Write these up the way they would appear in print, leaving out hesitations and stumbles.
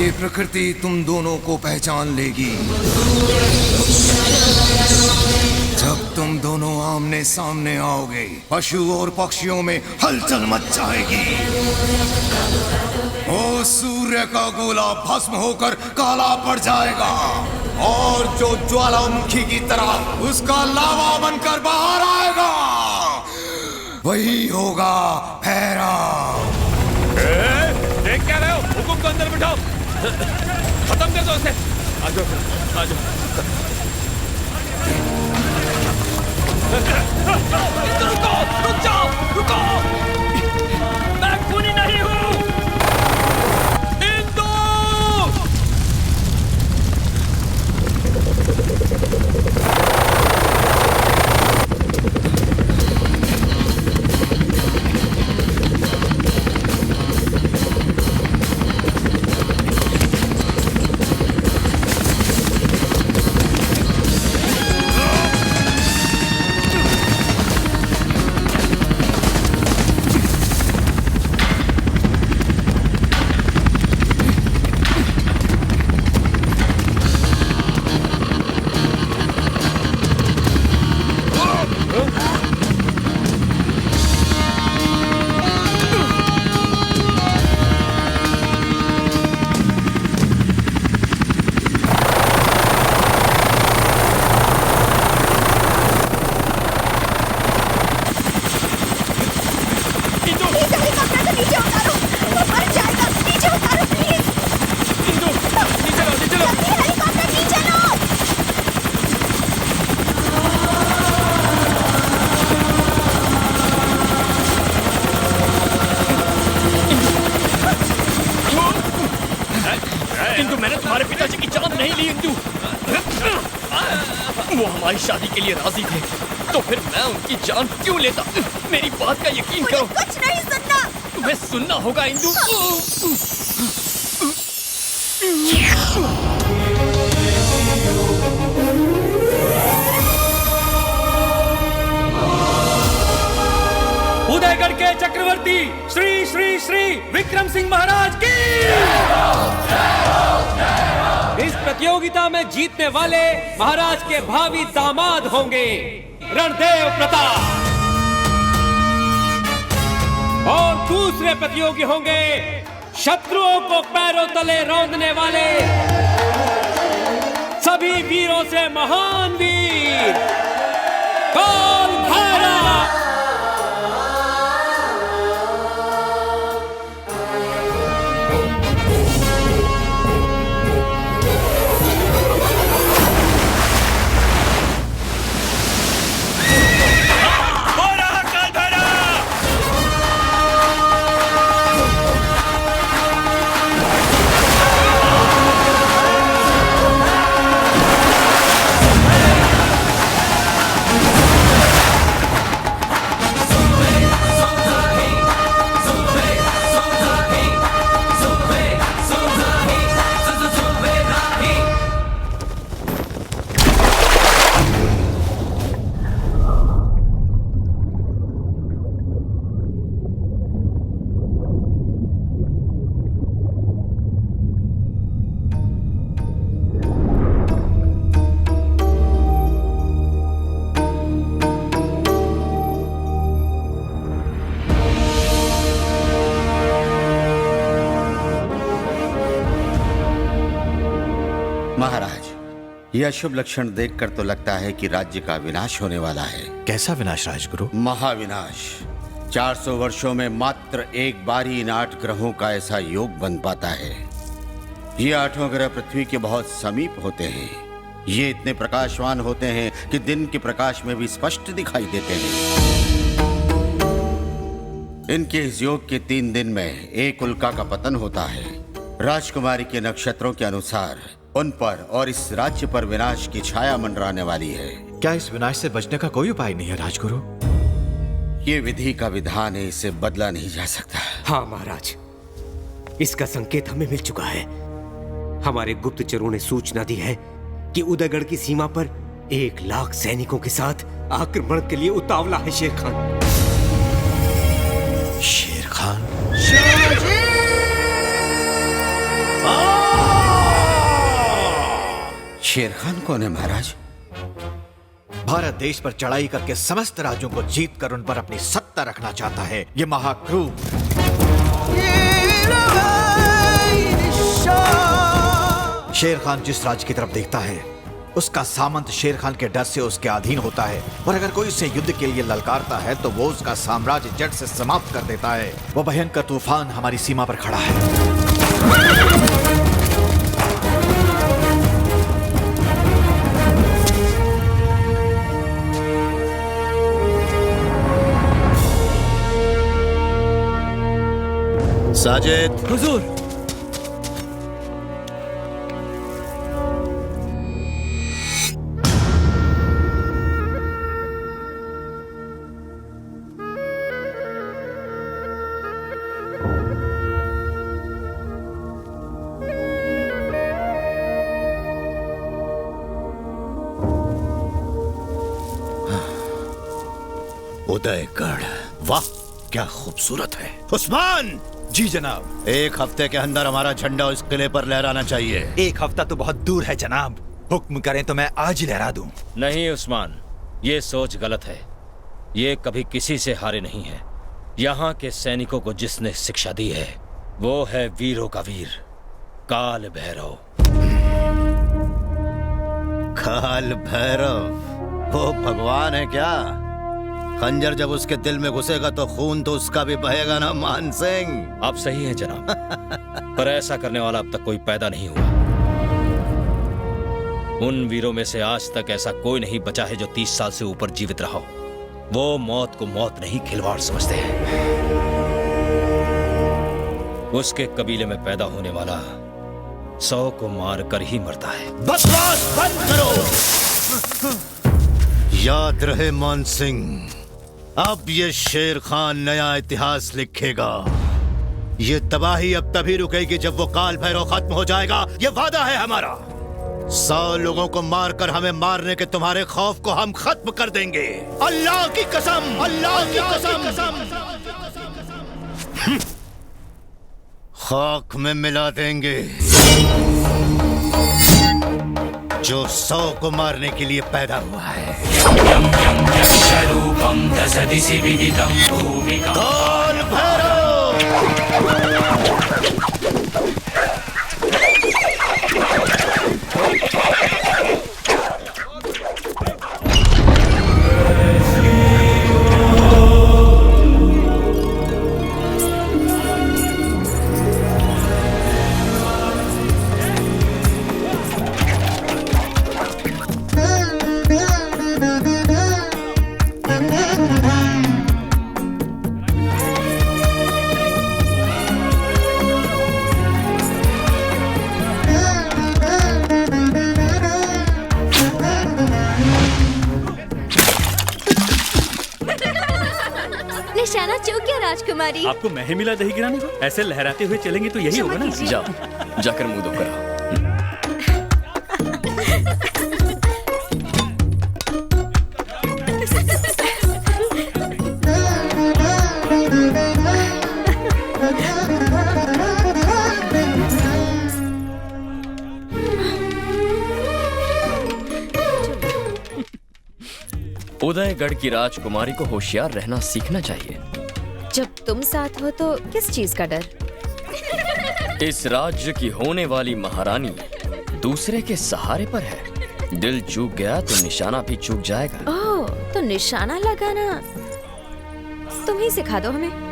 ये प्रकृति तुम दोनों को पहचान लेगी जब तुम दोनों आमने सामने आओगे। पशु और पक्षियों में हलचल मच जाएगी। ओ सूर्य का गोला भस्म होकर काला पड़ जाएगा और जो ज्वालामुखी की तरह उसका लावा बनकर बाहर आएगा वही होगा भैरा। देख क्या रहे हो? हुकुम को अंदर बिठाओ, खत्म कर दो उसे। आ जाओ, आ जाओ। रुको, रुक जाओ, रुको। मैं खूनी नहीं हूँ। शादी के लिए राजी थे तो फिर मैं उनकी जान क्यों लेता? मेरी बात का यकीन करो। कुछ नहीं सुनना। तुम्हें सुनना होगा इंदु। उदयगढ़ के चक्रवर्ती श्री श्री श्री विक्रम सिंह महाराज की। इस प्रतियोगिता में जीतने वाले महाराज के भावी दामाद होंगे रणदेव प्रताप और दूसरे प्रतियोगी होंगे शत्रुओं को पैरों तले रौंदने वाले सभी वीरों से महान वीर काल भैरव। यह शुभ लक्षण देखकर तो लगता है कि राज्य का विनाश होने वाला है। कैसा विनाश राजगुरु? महाविनाश। 400 वर्षों में मात्र एक बार ही इन 8 ग्रहों का ऐसा योग बन पाता है। ये 8 ग्रह पृथ्वी के बहुत समीप होते हैं। ये इतने प्रकाशवान होते हैं कि दिन के प्रकाश में भी स्पष्ट दिखाई देते हैं। इनके इस योग के 3 दिन में एक उल्का का पतन होता है। राजकुमारी के नक्षत्रों के अनुसार उन पर और इस राज्य पर विनाश की छाया मंडराने वाली है। क्या इस विनाश से बचने का कोई उपाय नहीं है राजगुरु? ये विधि का विधान है, इसे बदला नहीं जा सकता। हाँ महाराज, इसका संकेत हमें मिल चुका है। हमारे गुप्तचरों ने सूचना दी है कि उदयगढ़ की सीमा पर 1 लाख सैनिकों के साथ आक्रमण के लिए उतावला है शेर खान। शेर खान? शेर खान कौन है महाराज? भारत देश पर चढ़ाई करके समस्त राज्यों को जीत कर उन पर अपनी सत्ता रखना चाहता है ये महाक्रूर। शेर खान जिस राज्य की तरफ देखता है उसका सामंत शेर खान के डर से उसके अधीन होता है, और अगर कोई उसे युद्ध के लिए ललकारता है तो वो उसका साम्राज्य जड़ से समाप्त कर देता है। वो भयंकर तूफान हमारी सीमा पर खड़ा है। साजिद, हुजूर। उदयगढ़, वाह क्या खूबसूरत है। उस्मान! जी जनाब। एक हफ्ते के अंदर हमारा झंडा उस किले पर लहराना चाहिए। एक हफ्ता तो बहुत दूर है जनाब, हुक्म करें तो मैं आज ही लहरा दूं। नहीं उस्मान, ये सोच गलत है। ये कभी किसी से हारे नहीं है। यहाँ के सैनिकों को जिसने शिक्षा दी है वो है वीरों का वीर, काल भैरव। काल भैरव वो भगवान है क्या? खंजर जब उसके दिल में घुसेगा तो खून तो उसका भी बहेगा ना मान सिंह। आप सही हैं जनाब, पर ऐसा करने वाला अब तक कोई पैदा नहीं हुआ। उन वीरों में से आज तक ऐसा कोई नहीं बचा है जो 30 साल से ऊपर जीवित रहा हो। वो मौत को मौत नहीं खिलवाड़ समझते हैं। उसके कबीले में पैदा होने वाला 100 को मार कर ही मरता है। बकवास बंद करो। याद रहे मान सिंह, अब ये शेर खान नया इतिहास लिखेगा। ये तबाही अब तभी रुकेगी जब वो काल भैरव खत्म हो जाएगा। ये वादा है हमारा। 100 लोगों को मारकर हमें मारने के तुम्हारे खौफ को हम खत्म कर देंगे। अल्लाह की कसम, अल्लाह की कसम। खाक में मिला देंगे जो 100 को मारने के लिए पैदा हुआ है। काल भैरव! निशाना चूक गया राजकुमारी। आपको मैं ही मिला दही गिराने को? ऐसे लहराते हुए चलेंगे तो यही होगा ना। जाओ, जाकर मुंह धो कर आओ। उदयगढ़ की राजकुमारी को होशियार रहना सीखना चाहिए। जब तुम साथ हो तो किस चीज का डर? इस राज्य की होने वाली महारानी दूसरे के सहारे पर है। दिल चूक गया तो निशाना भी चूक जाएगा। ओह, तो निशाना लगाना तुम ही सिखा दो हमें।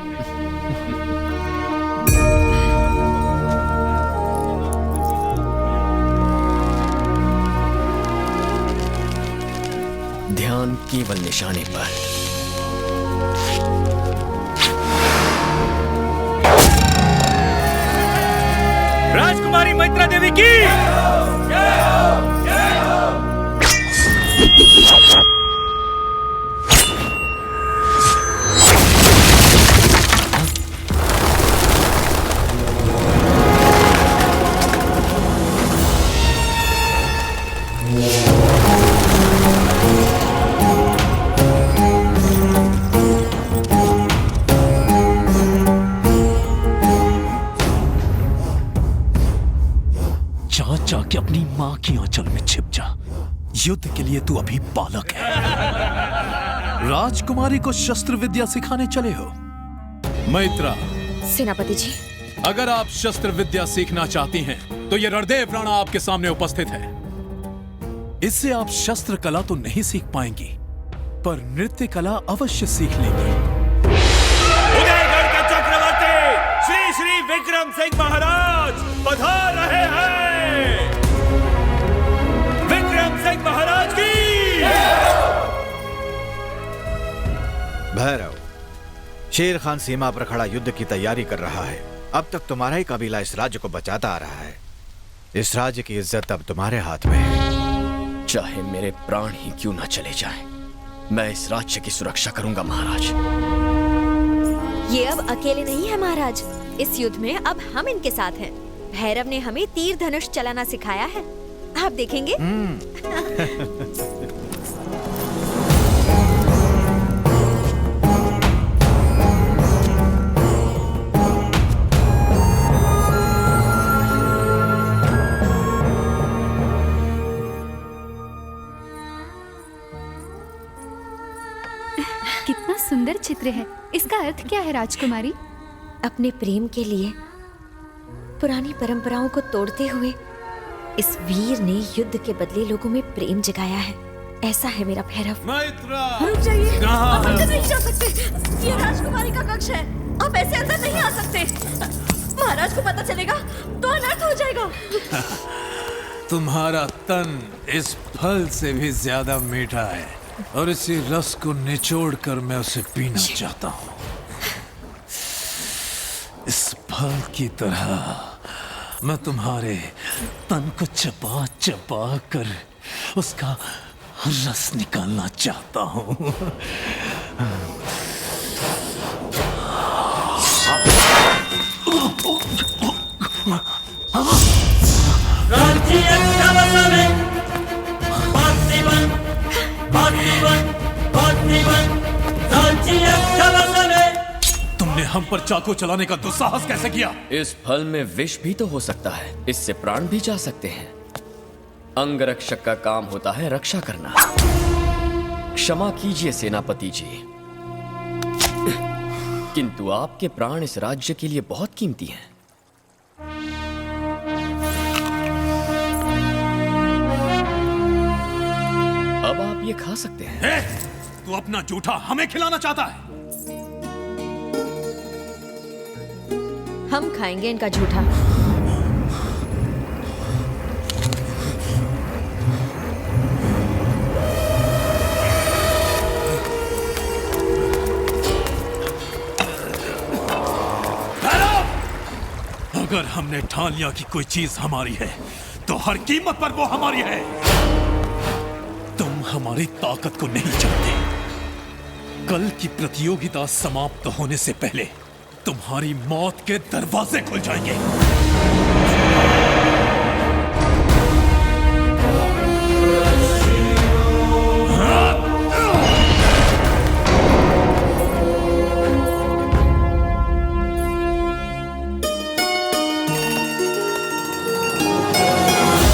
ध्यान केवल निशाने पर। राजकुमारी मैत्रा देवी की चाचा की अपनी मां की आंचल में छिप जा। युद्ध के लिए तू अभी बालक है। राजकुमारी को शस्त्र विद्या सिखाने चले हो? मैत्रा, सेनापति जी, अगर आप शस्त्र विद्या सीखना चाहती हैं, तो ये रणदेव राणा आपके सामने उपस्थित है। इससे आप शस्त्र कला तो नहीं सीख पाएंगी, पर नृत्य कला अवश्य सीख लेंगी। उदयगढ़ के चक्रवर्ती श्री श्री विक्रम सिंह महाराज पधार रहे हैं। विक्रम सिंह महाराज की। भैरव, शेर खान सीमा पर खड़ा युद्ध की तैयारी कर रहा है। अब तक तुम्हारा ही कबीला इस राज्य को बचाता आ रहा है। इस राज्य की इज्जत अब तुम्हारे हाथ में है। चाहे मेरे प्राण ही क्यों ना चले जाएं, मैं इस राज्य की सुरक्षा करूंगा महाराज। ये अब अकेले नहीं है महाराज। इस युद्ध में अब हम इनके साथ हैं। भैरव ने हमें तीर धनुष चलाना सिखाया है, आप देखेंगे। कितना सुंदर चित्र है। इसका अर्थ क्या है राजकुमारी? अपने प्रेम के लिए पुरानी परंपराओं को तोड़ते हुए इस वीर ने युद्ध के बदले लोगों में प्रेम जगाया है। ऐसा है मेरा भैरव। रुक जाइए, आप अंदर नहीं जा सकते। ये राजकुमारी का कक्ष है, आप ऐसे अंदर नहीं आ सकते। महाराज को पता चलेगा तो अनर्थ हो जाएगा। तुम्हारा तन इस फल से भी ज्यादा मीठा है और इसी रस को निचोड़कर मैं उसे पीना चाहता हूँ। इस फल की तरह मैं तुम्हारे तन को चबा चबा कर उसका रस निकालना चाहता हूँ। तुमने हम पर चाकू चलाने का दुस्साहस कैसे किया? इस फल में विष भी तो हो सकता है, इससे प्राण भी जा सकते हैं। अंगरक्षक का काम होता है रक्षा करना। क्षमा कीजिए सेनापति जी, किंतु आपके प्राण इस राज्य के लिए बहुत कीमती हैं। अब आप ये खा सकते हैं। तू अपना जूठा हमें खिलाना चाहता है? हम खाएंगे इनका झूठा। अगर हमने ठान लिया कि कोई चीज हमारी है, तो हर कीमत पर वो हमारी है। तुम हमारी ताकत को नहीं जानते। कल की प्रतियोगिता समाप्त होने से पहले तुम्हारी मौत के दरवाजे खुल जाएंगे।